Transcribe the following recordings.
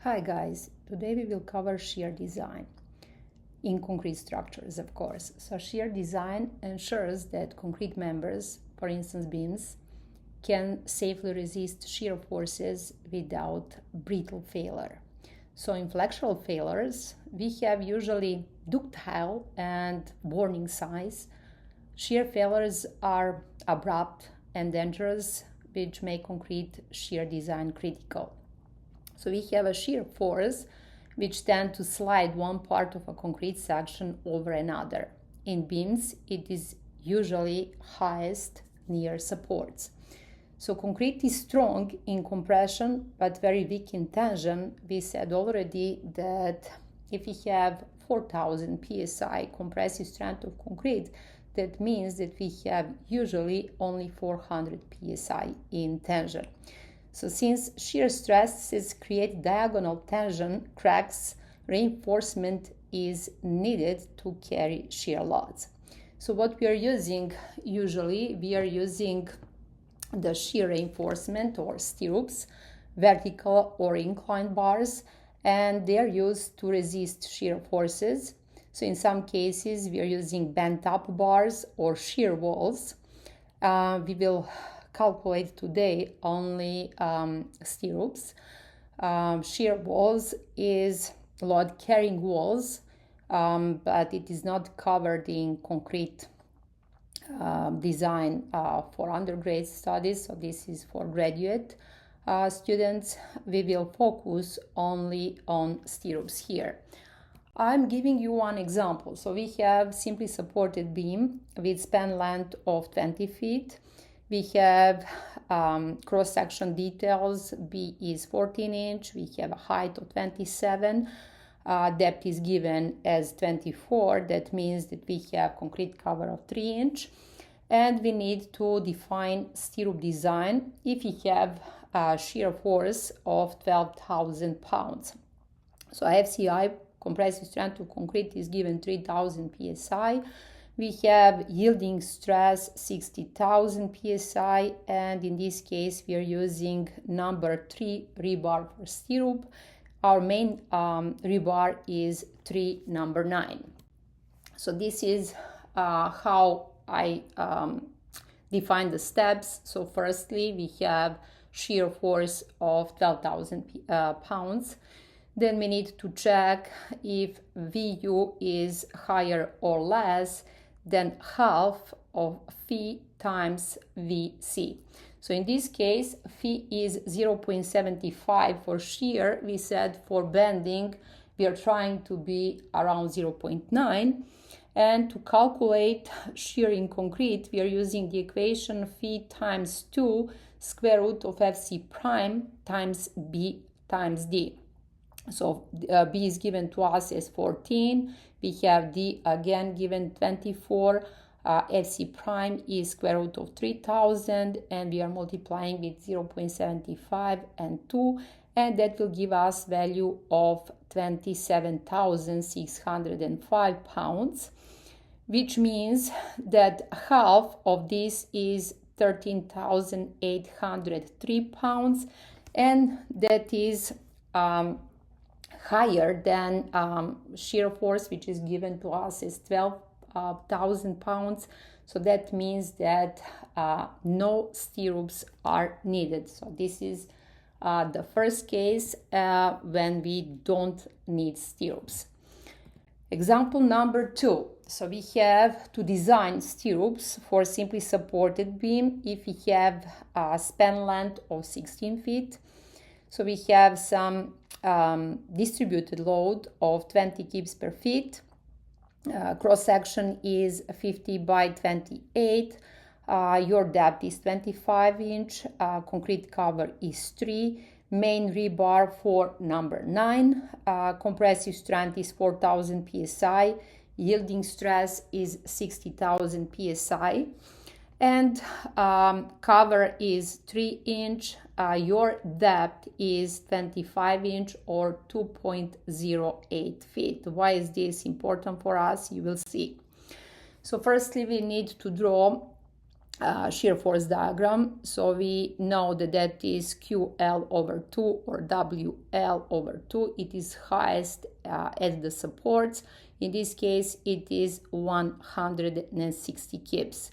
Hi guys, today we will cover shear design in concrete structures, of course. So shear design ensures that concrete members, for instance beams, can safely resist shear forces without brittle failure. So in flexural failures, we have usually ductile and warning signs. Shear failures are abrupt and dangerous, which make concrete shear design critical. So we have a shear force which tend to slide one part of a concrete section over another. In beams, it is usually highest near supports. So concrete is strong in compression but very weak in tension. We said already that if we have 4000 psi compressive strength of concrete, that means that we have usually only 400 psi in tension. So since shear stresses create diagonal tension cracks, reinforcement is needed to carry shear loads. So what we are using, usually we are using the shear reinforcement or stirrups, vertical or inclined bars, and they are used to resist shear forces. So in some cases we are using bent up bars or shear walls. We will calculate today only stirrups. Shear walls is load carrying walls, but it is not covered in concrete design for undergrad studies, so this is for graduate students. We will focus only on stirrups here. I'm giving you one example. So we have simply supported beam with span length of 20 feet. We have cross-section details. B is 14 inch. We have a height of 27. Depth is given as 24. That means that we have concrete cover of 3 inch. And we need to define stirrup design if we have a shear force of 12,000 pounds. So FCI, compressive strength of concrete, is given 3000 psi. We have yielding stress 60,000 psi, and in this case we are using number 3 rebar for stirrup. Our main rebar is 3 number 9. So this is how I define the steps. So firstly we have shear force of 12,000 pounds. Then we need to check if VU is higher or less than half of phi times VC. So in this case, phi is 0.75 for shear. We said for bending, we are trying to be around 0.9. And to calculate shear in concrete, we are using the equation phi times 2 square root of FC prime times B times D. So B is given to us as 14. We have D again given 24. FC prime is square root of 3000, and we are multiplying with 0.75 and 2, and that will give us value of 27,605 pounds, which means that half of this is 13,803 pounds, and that is higher than shear force, which is given to us as 12,000 pounds. So that means that no stirrups are needed. So this is the first case when we don't need stirrups. Example number 2. So we have to design stirrups for simply supported beam if we have a span length of 16 feet. So we have some distributed load of 20 kibs per feet. Cross section is 50 by 28. Your depth is 25 inch. Concrete cover is 3. Main rebar for number 9. Compressive strength is 4000 psi. Yielding stress is 60,000 psi. And cover is 3 inch. Your depth is 25 inch or 2.08 feet. Why is this important for us? You will see. So firstly we need to draw shear force diagram. So we know that that is QL over 2 or WL over 2. It is highest at the supports. In this case, it is 160 kips.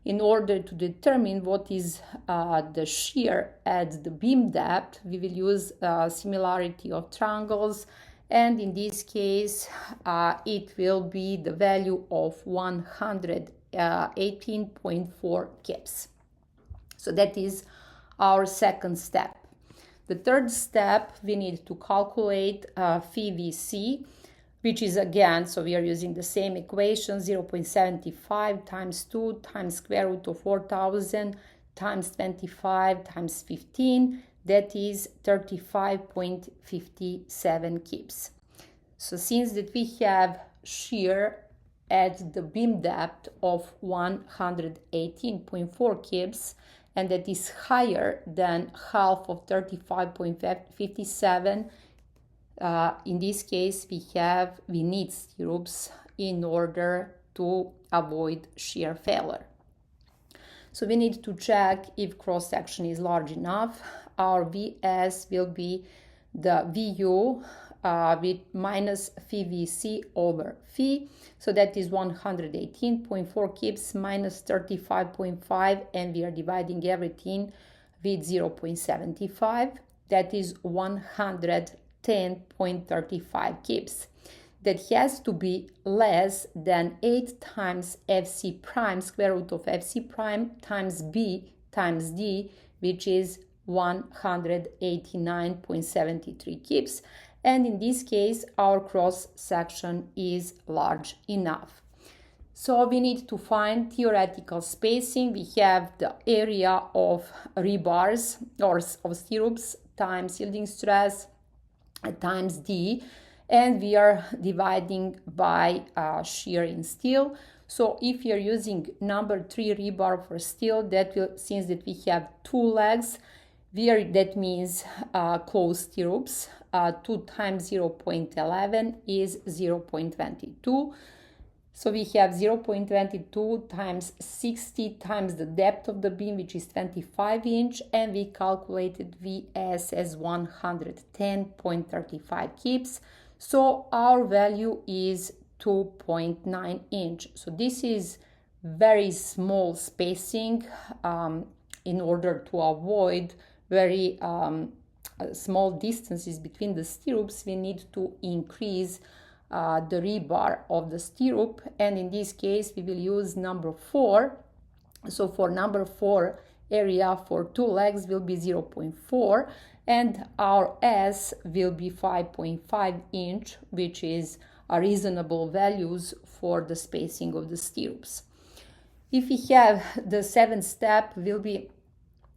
In order to determine what is the shear at the beam depth, we will use similarity of triangles, and in this case it will be the value of 118.4 kips. So that is our second step. The third step, we need to calculate phi VC, which is again, so we are using the same equation, 0.75 times 2 times square root of 4,000 times 25 times 15, that is 35.57 kips. So since that we have shear at the beam depth of 118.4 kips, and that is higher than half of 35.57, in this case we need stirrups in order to avoid shear failure. So we need to check if cross section is large enough. Our VS will be the VU with minus phi VC over phi. So that is 118.4 kips minus 35.5, and we are dividing everything with 0.75. That is 110.35 kips. That has to be less than 8 times FC prime, square root of FC prime, times B times D, which is 189.73 kips. And in this case, our cross section is large enough. So we need to find theoretical spacing. We have the area of rebars or of stirrups times yielding stress times D, and we are dividing by shear in steel. So if you're using number 3 rebar for steel, that will, since that we have 2 legs, that means closed stirrups, 2 times 0.11 is 0.22. So we have 0.22 times 60 times the depth of the beam, which is 25 inch, and we calculated VS as 110.35 kips. So our value is 2.9 inch. So this is very small spacing. In order to avoid very small distances between the stirrups, we need to increase the rebar of the stirrup, and in this case we will use number 4. So for number 4, area for 2 legs will be 0.4, and our S will be 5.5 inch, which is a reasonable values for the spacing of the stirrups. If we have the 7th step, will be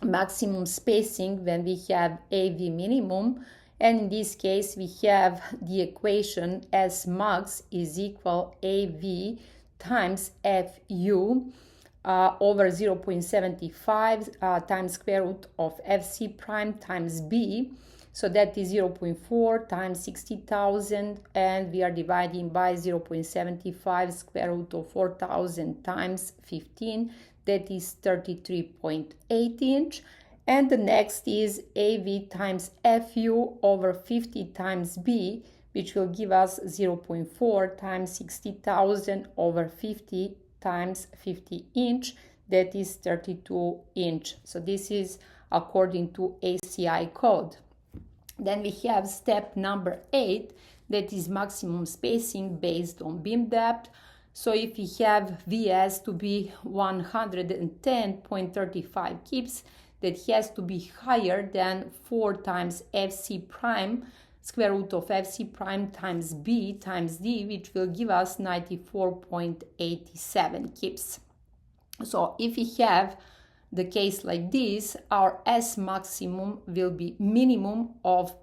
maximum spacing when we have AV minimum, and in this case we have the equation S max is equal AV times FU over 0.75 times square root of FC prime times B. So that is 0.4 times 60,000, and we are dividing by 0.75 square root of 4,000 times 15. That is 33.8 inch. And the next is AV times FU over 50 times B, which will give us 0.4 times 60,000 over 50 times 50 inch. That is 32 inch. So this is according to ACI code. Then we have step number 8, that is maximum spacing based on beam depth. So if we have VS to be 110.35 kips, that has to be higher than 4 times FC prime, square root of FC prime times B times D, which will give us 94.87 kips. So if we have the case like this, our S maximum will be minimum of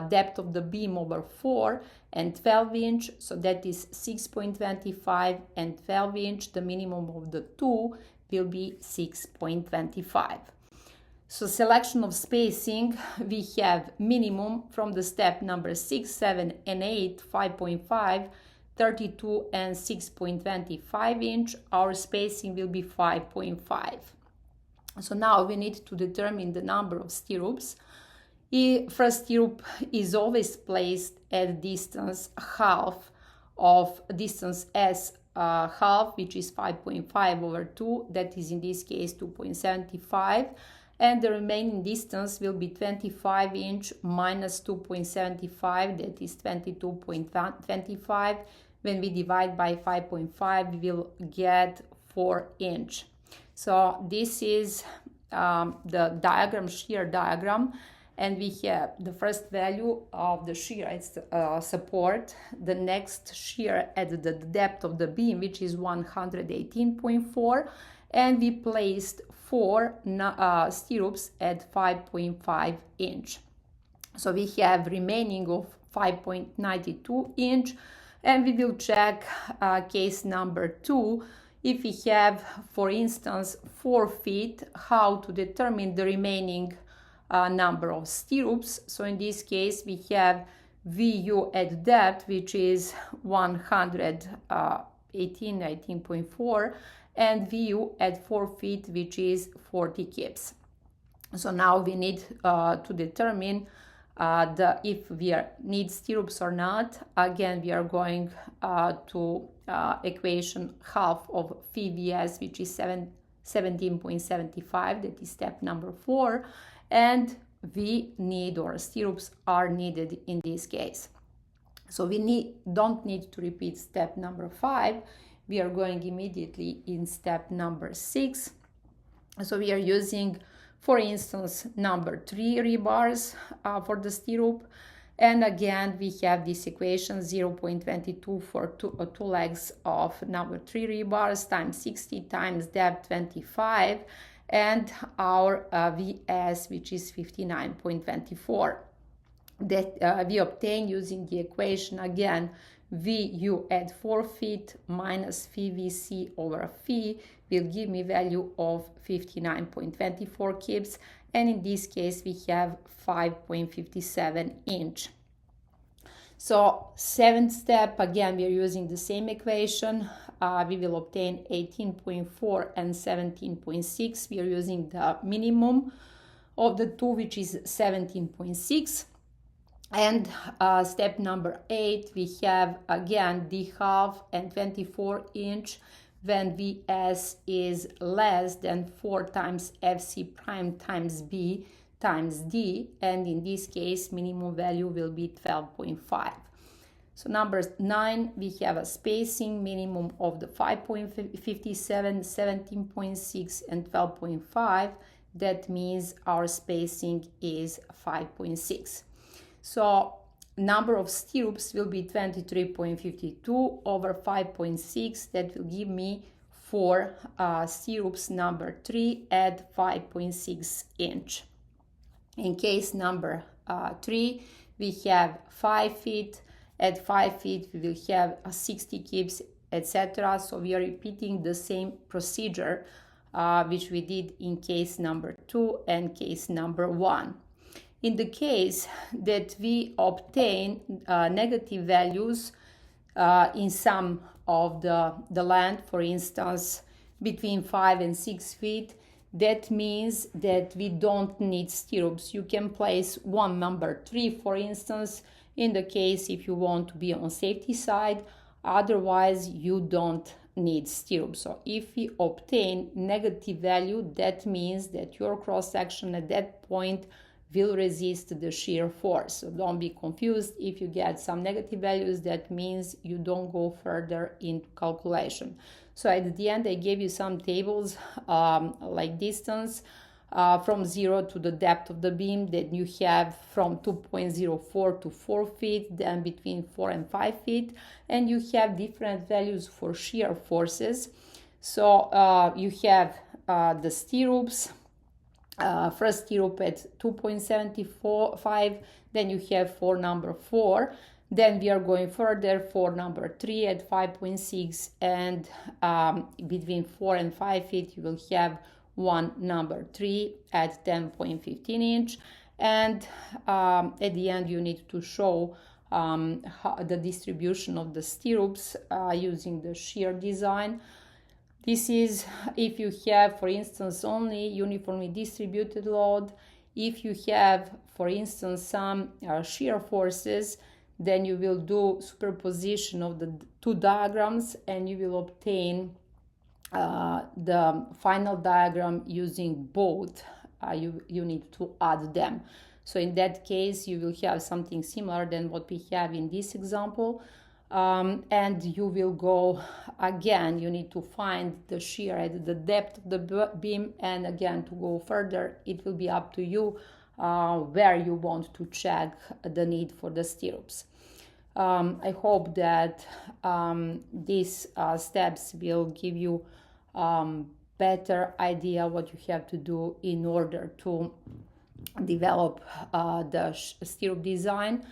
depth of the beam over 4 and 12 inch, so that is 6.25, and 12 inch, the minimum of the 2 will be 6.25. So selection of spacing, we have minimum from the step number 6, 7, and 8, 5.5, 32, and 6.25 inch. Our spacing will be 5.5. So now we need to determine the number of stirrups. First stirrup is always placed at distance half of distance s half, which is 5.5 over 2, that is in this case 2.75, and the remaining distance will be 25 inch minus 2.75, that is 22.25. When we divide by 5.5, we will get 4 inch. So this is the diagram, shear diagram, and we have the first value of the shear support, the next shear at the depth of the beam, which is 118.4, and we placed 4 stirrups at 5.5 inch. So we have remaining of 5.92 inch, and we will check case number 2. If we have, for instance, 4 feet, how to determine the remaining number of stirrups. So in this case, we have VU at depth, which is 118.4, and VU at 4 feet, which is 40 kips. So now we need to determine if we need stirrups or not. Again, we are going to equation half of VVS, which is 17.75, that is step number 4, and we need, or stirrups are needed in this case. So we don't need to repeat step number 5. We are going immediately in step number 6. So we are using, for instance, number 3 rebars for the stirrup. And again, we have this equation 0.22 for two legs of number 3 rebars times 60 times depth 25, and our VS, which is 59.24. That we obtain using the equation again, VU at 4 feet minus VVC over phi will give me value of 59.24 kips, and in this case we have 5.57 inch. So 7th step, again we are using the same equation. We will obtain 18.4 and 17.6. We are using the minimum of the two, which is 17.6. And step number 8, we have again D half and 24 inch when VS is less than 4 times FC prime times B times D, and in this case minimum value will be 12.5. So number 9, we have a spacing minimum of the 5.57, 17.6 and 12.5. That means our spacing is 5.6. So number of stirrups will be 23.52 over 5.6. That will give me 4 stirrups number 3 at 5.6 inch. In case number 3, we have 5 feet. At 5 feet, we will have 60 kips, etc. So we are repeating the same procedure which we did in case number 2 and case number 1. In the case that we obtain negative values in some of the land, for instance, between 5 and 6 feet, that means that we don't need stirrups. You can place one number 3, for instance, in the case if you want to be on safety side. Otherwise, you don't need stirrups. So if we obtain negative value, that means that your cross section at that point will resist the shear force. So don't be confused. If you get some negative values, that means you don't go further into calculation. So at the end, I gave you some tables like distance from 0 to the depth of the beam that you have from 2.04 to 4 feet, then between 4 and 5 feet, and you have different values for shear forces. So you have the stirrups. First stirrup at 2.75, then you have for number 4, then we are going further for number 3 at 5.6, and between 4 and 5 feet you will have one number 3 at 10.15 inch, and at the end you need to show the distribution of the stirrups using the shear design. This is if you have, for instance, only uniformly distributed load. If you have, for instance, some shear forces, then you will do superposition of the two diagrams and you will obtain the final diagram using both. You need to add them. So in that case, you will have something similar than what we have in this example. And you will go again, you need to find the shear at the depth of the beam, and again, to go further, it will be up to you where you want to check the need for the stirrups. I hope that these steps will give you better idea what you have to do in order to develop the stirrup design.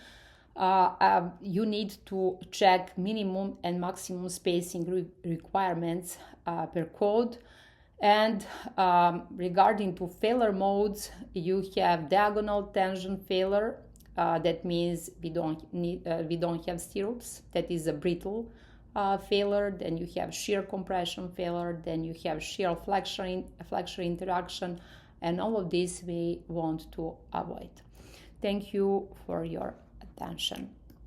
You need to check minimum and maximum spacing requirements per code. And regarding to failure modes, you have diagonal tension failure. That means we don't have stirrups. That is a brittle failure. Then you have shear compression failure. Then you have shear flexure interaction, and all of this we want to avoid. Thank you for your attention.